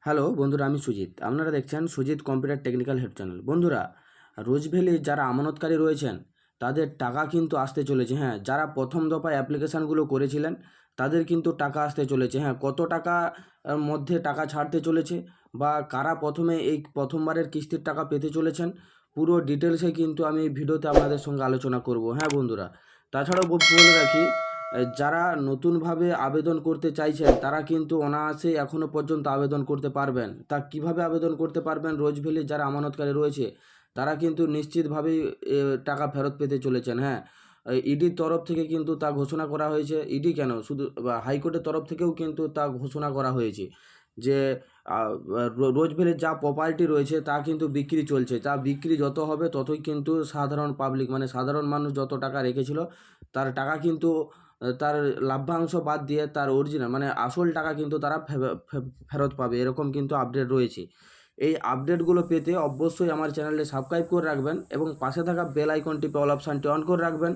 Hello বন্ধুরা, আমি সুজিত। আপনারা দেখছেন Sujit computer technical help channel. বন্ধুরা, রোজ ভ্যালি যারা আমানতকারী রয়েছেন তাদের টাকা কিন্তু আসতে চলেছে। হ্যাঁ, যারা প্রথম দফায় অ্যাপ্লিকেশানগুলো করেছিলেন তাদের কিন্তু টাকা আসতে চলেছে। হ্যাঁ, কত টাকা মধ্যে টাকা ছাড়তে চলেছে বা কারা প্রথমে এই প্রথমবারের কিস্তির টাকা পেতে চলেছেন, পুরো ডিটেলসে কিন্তু আমি এই ভিডিওতে আপনাদের সঙ্গে আলোচনা করব। হ্যাঁ বন্ধুরা, তাছাড়াও বলে রাখি, যারা নতুনভাবে আবেদন করতে চাইছেন তারা কিন্তু অনায়াসে এখনও পর্যন্ত আবেদন করতে পারবেন। তা কিভাবে আবেদন করতে পারবেন? রোজ ভ্যালির যারা আমানতকারী রয়েছে তারা কিন্তু নিশ্চিতভাবেই টাকা ফেরত পেতে চলেছেন। হ্যাঁ, ইডির তরফ থেকে কিন্তু তা ঘোষণা করা হয়েছে। ইডি কেন, শুধু হাইকোর্টের তরফ থেকেও কিন্তু তা ঘোষণা করা হয়েছে যে রোজ ভ্যালির যা প্রপার্টি রয়েছে তা কিন্তু বিক্রি চলছে। তা বিক্রি যত হবে ততই কিন্তু সাধারণ পাবলিক, মানে সাধারণ মানুষ যত টাকা রেখেছিল তার টাকা কিন্তু তার লাভ্যাংশ বাদ দিয়ে তার অরিজিনাল মানে আসল টাকা কিন্তু তারা ফেরত পাবে, এরকম কিন্তু আপডেট রয়েছে। এই আপডেটগুলো পেতে অবশ্যই আমার চ্যানেলটি সাবস্ক্রাইব করে রাখবেন এবং পাশে থাকা বেল আইকন টিপে অল অপশানটি অন করে রাখবেন,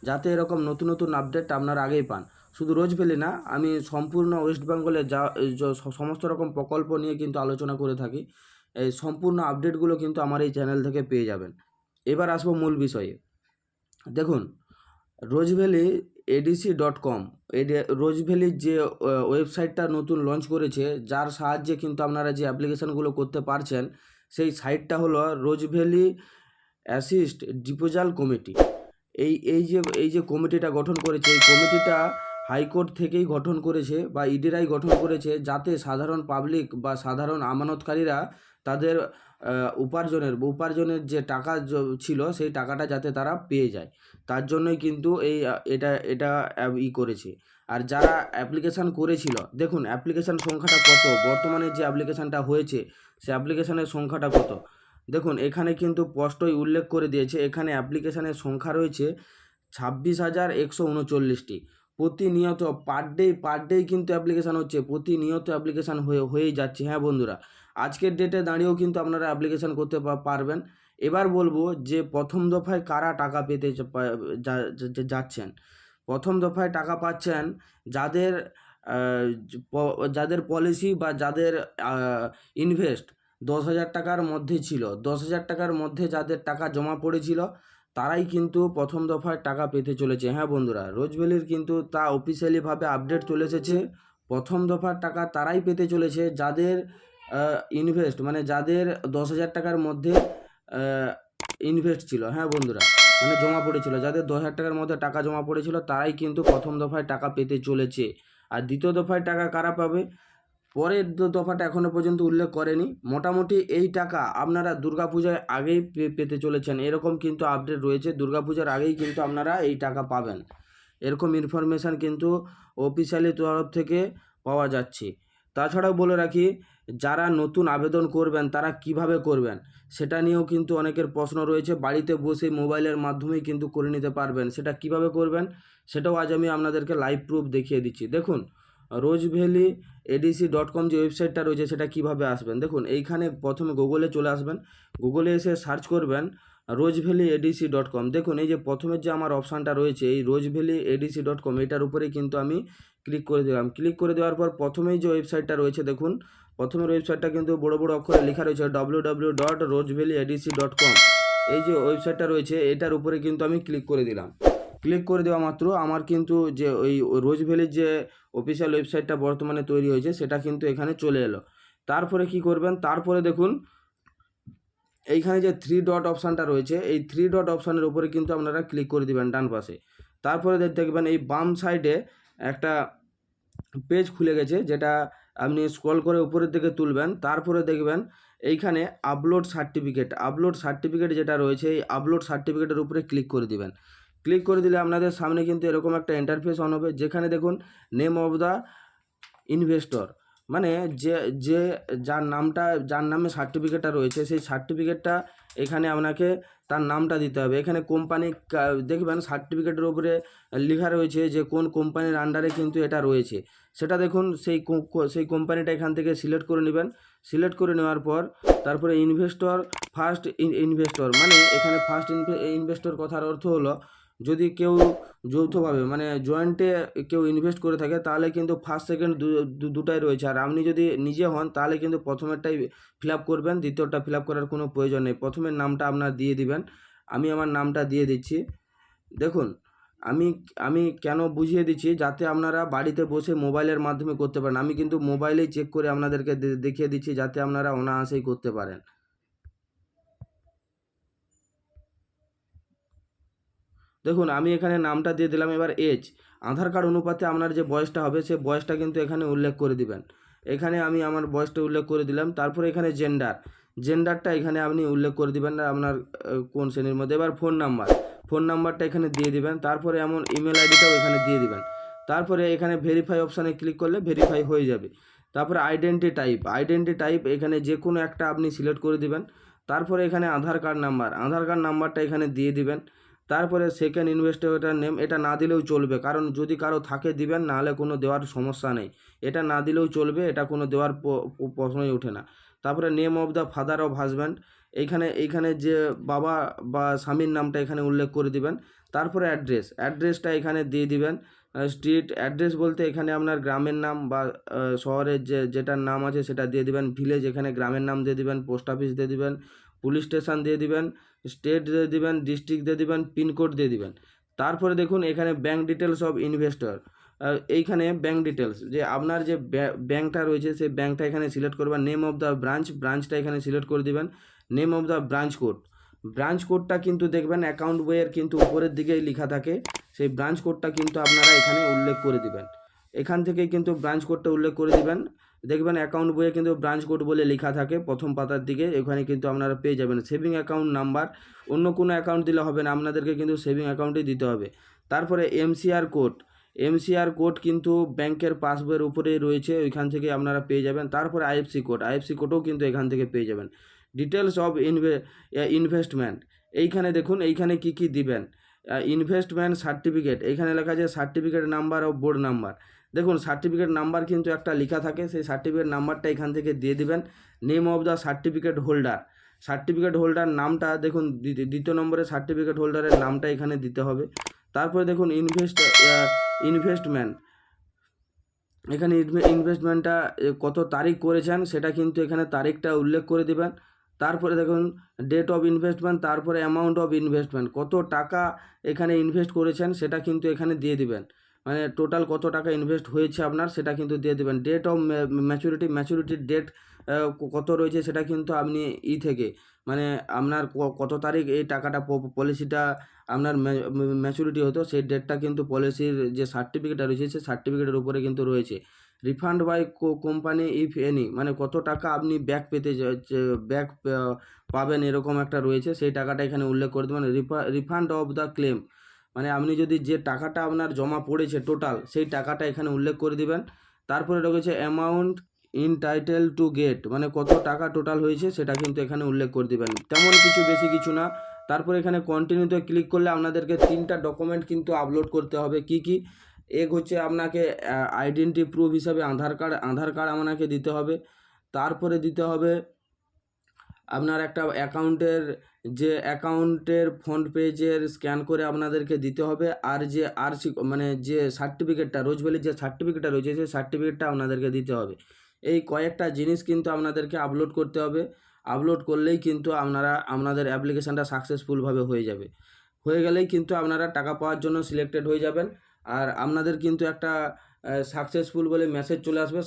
যাতে এরকম নতুন নতুন আপডেট আপনারা আগেই পান। শুধু রোজ ভ্যালি না, আমি সম্পূর্ণ ওয়েস্ট বেঙ্গলের সমস্ত রকম প্রকল্প নিয়ে কিন্তু আলোচনা করে থাকি। এই সম্পূর্ণ আপডেটগুলো কিন্তু আমার এই চ্যানেল থেকে পেয়ে যাবেন। এবার আসবো মূল বিষয়ে। দেখুন, রোজ ভ্যালি adc.com, এই রোজ ভ্যালির যে ওয়েবসাইটটা নতুন লঞ্চ করেছে, যার সাহায্যে কিন্তু আপনারা যে অ্যাপ্লিকেশানগুলো করতে পারছেন, সেই সাইটটা হলো রোজ ভ্যালি অ্যাসিস্ট ডিপোজাল কমিটি। এই যে কমিটিটা গঠন করেছে, এই কমিটিটা হাইকোর্ট থেকেই গঠন করেছে বা ইডিরাই গঠন করেছে, যাতে সাধারণ পাবলিক বা সাধারণ আমানতকারীরা তাদের উপার্জনের যে টাকা ছিল সেই টাকাটা যাতে তারা পেয়ে যায়, তার জন্যই কিন্তু এটা করেছে। আর যারা অ্যাপ্লিকেশান করেছিল, দেখুন অ্যাপ্লিকেশান সংখ্যাটা কত, বর্তমানে যে অ্যাপ্লিকেশানটা হয়েছে সে অ্যাপ্লিকেশানের সংখ্যাটা কত। দেখুন এখানে কিন্তু স্পষ্টই উল্লেখ করে দিয়েছে, এখানে অ্যাপ্লিকেশানের সংখ্যা রয়েছে 26,139টি। প্রতিনিয়ত পার ডে কিন্তু অ্যাপ্লিকেশান হচ্ছে, প্রতিনিয়ত অ্যাপ্লিকেশান হয়েই যাচ্ছে। হ্যাঁ বন্ধুরা, আজকের ডেটে দাঁড়িয়েও কিন্তু আপনারা অ্যাপ্লিকেশান করতে পারবেন। এবার বলবো যে প্রথম দফায় কারা টাকা পেতে যাচ্ছেন। প্রথম দফায় টাকা পাচ্ছেন যাদের যাদের পলিসি বা যাদের ইনভেস্ট 10,000 টাকার মধ্যে ছিল, 10,000 টাকার মধ্যে যাদের টাকা জমা পড়েছিল তারাই কিন্তু প্রথম দফায় টাকা পেতে চলেছে। হ্যাঁ বন্ধুরা, রোজ ভ্যালির কিন্তু তা অফিসিয়ালিভাবে আপডেট চলে এসেছে। প্রথম দফার টাকা তারাই পেতে চলেছে যাদের ইনভেস্ট, মানে যাদের 10,000 টাকার মধ্যে ইনভেস্ট ছিল। হ্যাঁ বন্ধুরা, মানে জমা পড়েছিল, যাদের 10,000 টাকার মধ্যে টাকা জমা পড়েছিল তারাই কিন্তু প্রথম দফায় টাকা পেতে চলেছে। আর দ্বিতীয় দফায় টাকা কারা পাবে, পরের দফাটা এখনও পর্যন্ত উল্লেখ করেনি। মোটামুটি এই টাকা আপনারা দুর্গাপূজার আগেই পেতে চলেছেন, এরকম কিন্তু আপডেট রয়েছে। দুর্গাপূজার আগেই কিন্তু আপনারা এই টাকা পাবেন, এরকম ইনফরমেশান কিন্তু অফিসিয়ালি তরফ থেকে পাওয়া যাচ্ছে। তাছাড়াও বলে রাখি, যারা নতুন আবেদন করবেন তারা কিভাবে করবেন সেটা নিয়েও কিন্তু অনেকের প্রশ্ন রয়েছে। বাড়িতে বসে মোবাইলের মাধ্যমেই কিন্তু করে নিতে পারবেন। সেটা কিভাবে করবেন সেটাও আজ আমি আপনাদেরকে লাইভ প্রুফ দেখিয়ে দিচ্ছি। দেখুন, রোজ ভ্যালি adc.com যে ওয়েবসাইটটা রয়েছে সেটা কিভাবে আসবেন, দেখুন এইখানে প্রথমে গুগলে চলে আসবেন। গুগলে এসে সার্চ করবেন রোজ ভ্যালি adc.com। দেখুন এই যে প্রথমের যে আমার অপশানটা রয়েছে, এই রোজ ভ্যালি adc.com, এটার উপরেই কিন্তু আমি ক্লিক করে দিলাম। ক্লিক করে দেওয়ার পর প্রথমেই যে ওয়েবসাইটটা রয়েছে, দেখুন প্রথমের ওয়েবসাইটটা কিন্তু বড় বড় অক্ষরে লেখা রয়েছে www.rojevalleyadc.com। এই যে ওয়েবসাইটটা রয়েছে এটার উপরে কিন্তু আমি ক্লিক করে দিলাম। ক্লিক করে দেওয়া মাত্র আমার কিন্তু যে ওই রোজ ভ্যালির যে অফিসিয়াল ওয়েবসাইটটা বর্তমানে তৈরি হয়েছে সেটা কিন্তু এখানে চলে এলো। তারপরে কি করবেন, তারপরে দেখুন এইখানে যে 3 ডট অপশানটা রয়েছে, এই 3 ডট অপশানের উপরে কিন্তু আপনারা ক্লিক করে দিবেন ডান পাশে। তারপরে দেখবেন এই বাম সাইডে একটা পেজ খুলে গেছে, যেটা আপনি স্ক্রল করে উপরের দিকে তুলবেন। তারপরে দেখবেন এইখানে আপলোড সার্টিফিকেট যেটা রয়েছে, এই আপলোড সার্টিফিকেটের উপরে ক্লিক করে দিবেন। ক্লিক করে দিলে আপনাদের সামনে কিন্তু এরকম একটা ইন্টারফেস অন হবে, যেখানে দেখুন নেম অফ দ্য ইনভেস্টর, মানে যে যার নামে সার্টিফিকেটটা রয়েছে সেই সার্টিফিকেটটা এখানে আপনাকে তার নামটা দিতে হবে। এখানে কোম্পানি দেখবেন সার্টিফিকেটের উপরে লেখা রয়েছে যে কোন কোম্পানির আন্ডারে কিন্তু এটা রয়েছে, সেটা দেখুন সেই কোম্পানিটা এখান থেকে সিলেক্ট করে নেবেন। সিলেক্ট করে নেওয়ার পর তারপরে ফার্স্ট ইনভেস্টর, মানে এখানে ফার্স্ট ইনভেস্টর কথার অর্থ হলো যদি কেউ যৌথভাবে মানে জয়েন্টে কেউ ইনভেস্ট করে থাকে তাহলে কিন্তু ফার্স্ট সেকেন্ড দুটাই রয়েছে। আর আপনি যদি নিজে হন তাহলে কিন্তু প্রথমেরটাই ফিল আপ করবেন, দ্বিতীয়টা ফিল আপ করার কোনো প্রয়োজন নেই। প্রথমের নামটা আপনার দিয়ে দিবেন। আমি আমার নামটা দিয়ে দিচ্ছি। দেখুন আমি আমি কেন বুঝিয়ে দিচ্ছি যাতে আপনারা বাড়িতে বসে মোবাইলের মাধ্যমে করতে পারেন। আমি কিন্তু মোবাইলেই চেক করে আপনাদেরকে দেখিয়ে দিচ্ছি যাতে আপনারা অনায়াসেই করতে পারেন। দেখুন আমি এখানে নামটা দিয়ে দিলাম। এবার এজ, আধার কার্ড অনুপাতে আপনার যে বয়সটা হবে সে বয়সটা কিন্তু এখানে উল্লেখ করে দিবেন। এখানে আমি আমার বয়সটা উল্লেখ করে দিলাম। তারপরে এখানে জেন্ডারটা এখানে আপনি উল্লেখ করে দিবেন না আপনার কোন শ্রেণীর মধ্যে। এবার ফোন নাম্বারটা এখানে দিয়ে দিবেন। তারপরে এমন ইমেল আইডিটাও এখানে দিয়ে দিবেন। তারপরে এখানে ভেরিফাই অপশানে ক্লিক করলে ভেরিফাই হয়ে যাবে। তারপরে আইডেন্টি টাইপ এখানে যে কোনো একটা আপনি সিলেক্ট করে দিবেন। তারপরে এখানে আধার কার্ড নাম্বারটা এখানে দিয়ে দিবেন। তারপরে সেকেন্ড ইনভেস্টরের নেম এটা না দিলেও চলবে, কারণ যদি কারো থাকে দিবেন, নাহলে কোনো দেওয়ার সমস্যা নেই। এটা না দিলেও চলবে, এটা কোনো দেওয়ার প্রশ্নই ওঠে না। তারপরে name of the father of husband, এইখানে যে বাবা বা স্বামীর নামটা এখানে উল্লেখ করে দিবেন। তারপরে অ্যাড্রেসটা এখানে দিয়ে দিবেন। স্ট্রিট অ্যাড্রেস বলতে এখানে আপনার গ্রামের নাম বা শহরের যেটার নাম আছে সেটা দিয়ে দিবেন। ভিলেজ এখানে গ্রামের নাম দিয়ে দিবেন। পোস্ট অফিস দিয়ে দিবেন। পুলিশ স্টেশন দিয়ে দিবেন। স্টেট দিয়ে দিবেন। ডিস্ট্রিক্ট দিয়ে দিবেন। পিনকোড দিয়ে দিবেন। তারপরে দেখুন এখানে ব্যাঙ্ক ডিটেলস অফ ইনভেস্টর, এইখানে ব্যাঙ্ক ডিটেলস যে আপনার যে ব্যাঙ্কটা রয়েছে সেই ব্যাঙ্কটা এখানে সিলেক্ট করবেন। নেম অফ দ্য ব্রাঞ্চটা এখানে সিলেক্ট করে দিবেন। নেম অফ দ্য ব্রাঞ্চ কোডটা কিন্তু দেখবেন অ্যাকাউন্ট বইয়ের কিন্তু উপরের দিকেই লেখা থাকে। সেই ব্রাঞ্চ কোডটা কিন্তু আপনারা এখানে উল্লেখ করে দিবেন। এখান থেকেই কিন্তু ব্রাঞ্চ কোডটা উল্লেখ করে দিবেন। দেখবেন অ্যাকাউন্ট বইয়ে কিন্তু ব্রাঞ্চ কোড বলে লেখা থাকে প্রথম পাতার দিকে, এখানে কিন্তু আপনারা পেয়ে যাবেন। সেভিং অ্যাকাউন্ট নাম্বার, অন্য কোনো অ্যাকাউন্ট দিলে হবে না, আপনাদেরকে কিন্তু সেভিং অ্যাকাউন্টই দিতে হবে। তারপরে এমসিআর কোড কিন্তু ব্যাংকের পাসবইয়ের উপরেই রয়েছে, ওইখান থেকে আপনারা পেয়ে যাবেন। তারপরে আইএফসি কোডও কিন্তু এখান থেকে পেয়ে যাবেন। ডিটেলস অফ ইনভেস্টমেন্ট, এইখানে দেখুন এইখানে কি দিবেন। ইনভেস্টমেন্ট সার্টিফিকেট, এইখানে লেখা আছে certificate number of board number. দেখুন সার্টিফিকেট নাম্বার কিন্তু একটা লেখা থাকে, সেই সার্টিফিকেট নাম্বারটা এখান থেকে দিয়ে দিবেন। Name of the certificate holder নামটা দেখুন দ্বিতীয় নম্বরে সার্টিফিকেট হোল্ডারের নামটা এখানে দিতে হবে। তারপরে দেখুন ইনভেস্টমেন্ট, এখানে ইনভেস্টমেন্টটা কত তারিখ করেছেন সেটা কিন্তু এখানে তারিখটা উল্লেখ করে দিবেন। তারপরে দেখুন ডেট অফ ইনভেস্টমেন্ট, তারপরে অ্যামাউন্ট অফ ইনভেস্টমেন্ট, কত টাকা এখানে ইনভেস্ট করেছেন সেটা কিন্তু এখানে দিয়ে দিবেন। মানে টোটাল কত টাকা ইনভেস্ট হয়েছে আপনার সেটা কিন্তু দিয়ে দেবেন। ডেট অফ ম্যাচুরিটির ডেট কত রয়েছে সেটা কিন্তু আপনি থেকে মানে আপনার কত তারিখ এই টাকাটা পলিসিটা আপনার ম্যাচুরিটি হতো সেই ডেটটা কিন্তু পলিসির যে সার্টিফিকেটটা রয়েছে সেই সার্টিফিকেটের উপরে কিন্তু রয়েছে। Refund by company if any, মানে কত টাকা আপনি ব্যাক পাবেন এরকম একটা রয়েছে, সেই টাকাটা এখানে উল্লেখ করে দেবেন। রিফান্ড অফ দ্য ক্লেম, মানে আপনি যদি যে টাকাটা আপনার জমা পড়েছে টোটাল সেই টাকাটা এখানে উল্লেখ করে দিবেন। তারপরে রয়েছে অ্যামাউন্ট ইনটাইটেল টু গেট, মানে কত টাকা টোটাল হয়েছে সেটা কিন্তু এখানে উল্লেখ করে দিবেন। তেমন কিছু বেশি কিছু না। তারপরে এখানে কন্টিনিউতে ক্লিক করলে আপনাদেরকে 3টা ডকুমেন্ট কিন্তু আপলোড করতে হবে। কি এক হচ্ছে আপনাকে আইডেন্টি প্রুফ হিসাবে আধার কার্ড আপনাকে দিতে হবে। তারপরে দিতে হবে আপনার একটা অ্যাকাউন্টের ফ্রন্ট পেজের স্ক্যান করে আপনাদেরকে দিতে হবে। আর যে আরসি মানে যে সার্টিফিকেটটা রোজভ্যালির যে সার্টিফিকেটটা রয়েছে সেই সার্টিফিকেটটা আপনাদেরকে দিতে হবে। এই কয়েকটা জিনিস কিন্তু আপনাদেরকে আপলোড করতে হবে। আপলোড করলেই কিন্তু আপনাদের অ্যাপ্লিকেশানটা সাকসেসফুলভাবে হয়ে গেলেই কিন্তু আপনারা টাকা পাওয়ার জন্য সিলেক্টেড হয়ে যাবেন। আর আপনাদের কিন্তু একটা সাকসেসফুল বলে মেসেজ চলে আসবে,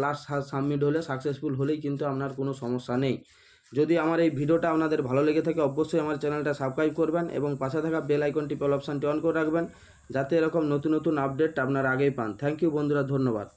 লাস্ট সাবমিট হলে সাকসেসফুল হলেই কিন্তু আপনার কোনো সমস্যা নেই। যদি আমার এই ভিডিওটা আপনাদের ভালো লেগে থাকে অবশ্যই আমার চ্যানেলটা সাবস্ক্রাইব করবেন এবং পাশে থাকা বেল আইকনটি অল অপশানটি অন করে রাখবেন, যাতে এরকম নতুন আপডেট আপনারা আগেই পান। থ্যাংক ইউ বন্ধুরা, ধন্যবাদ।